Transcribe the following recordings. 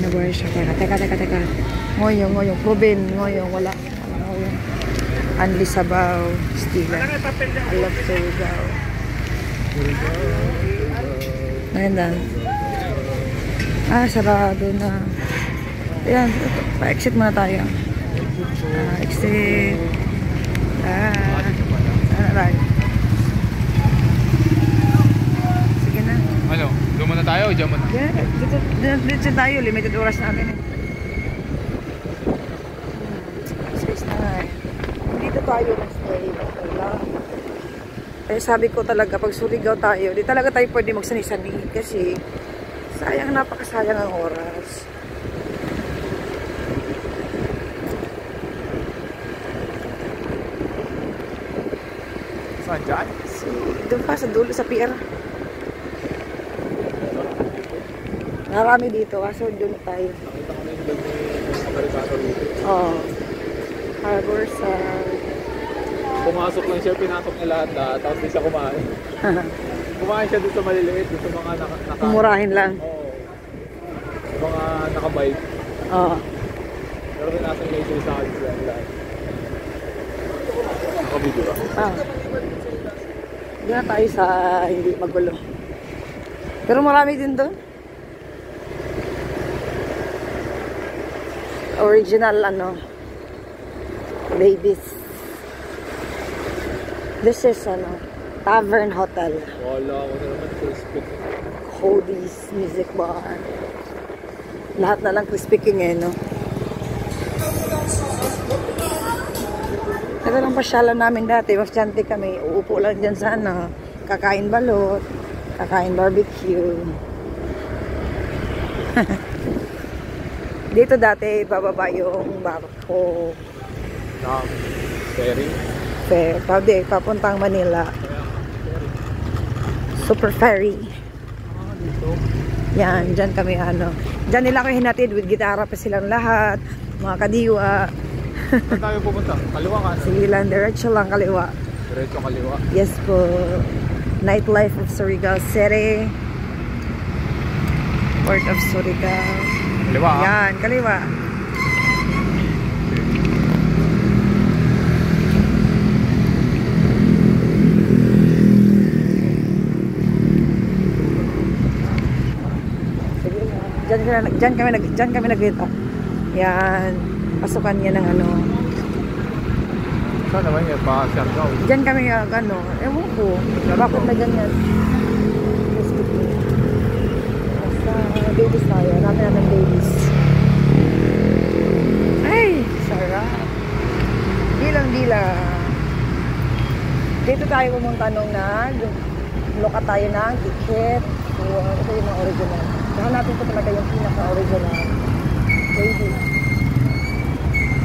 nabuhay siya. Teka. Ngoyong. Proven, ngoyong. Wala. Ngoyong. Anli Sabaw. Steven. I love Surigao. Ayan na. Sarado na. Ayan. Pa-exit muna tayo. Exit. Sige na. Ano? Doon muna tayo o dyan muna? Yeah, dito tayo. Limited oras natin eh. Space na nga eh. Dito tayo mag-stay. Eh sabi ko talaga, pag Surigao tayo, di talaga tayo pwede magsani-sani. Kasi sayang, napakasayang ang oras. Saan dyan? Doon pa sa dulo sa pier. Marami dito, kaso doon tayo. Nakita ko na yung bag ni Amerikano rito. Oo. Harbor sa... Pumasok lang siya, pinasok niya lahat, tapos di siya kumain. Kumain siya doon sa maliliit, doon sa mga naka... Kumurahin lang. Oo. Mga nakabike. Oo. Pero pinasok niya yung sa akin sila lahat. Nakabidyo ba? Hindi na tayo sa hindi magulo. Pero marami din doon. Original babies. This is Tavern Hotel. Wala ako na naman crispy. Cody's Music Bar. Lahat na lang crispy king no? Ito lang pasyalan namin dati. Bastante kami. Uupo lang dyan sa kakain balot. Kakain barbecue. Dito dati bababa yung barko. Ferry? Papuntang Manila. Super ferry. Dito? Yan, dyan kami Dyan nila kami hinatid with gitara pa silang lahat. Mga kadiwa. Saan tayo pupunta? Kaliwa ka? Sige lang, diretso lang kaliwa. Diretso kaliwa? Yes po. Nightlife of Surigao City. Port of Surigao. Kaliwa ha? Yan, kaliwa. Diyan kami nagkita. Yan. Pasukan niya ng Saan naman yan? Baka Siargao? Diyan kami ewan ko. Bakit na ganyan? Basta babies tayo. Namin babies. Ay! Sarap. Dilang-dila. Dito tayo pumunta loka tayo ng ticket. Ito yung mga original. Hanapin ko talaga yung pinaka-original. Baby.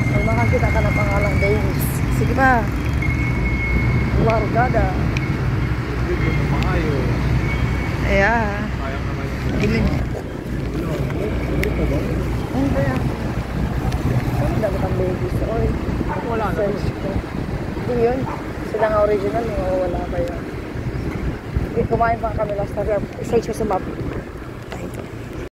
Pag makakita ka ng pangalang babies. Sige pa. Wargada. Hindi mo maayo. Ayan. Sayang naman yung... Hindi yan. Saan dapat ang babies? Oy. Wala na. Hindi yun. Sila nga original. Wala pa yun. Kumain pa kami last time. Isa sa map.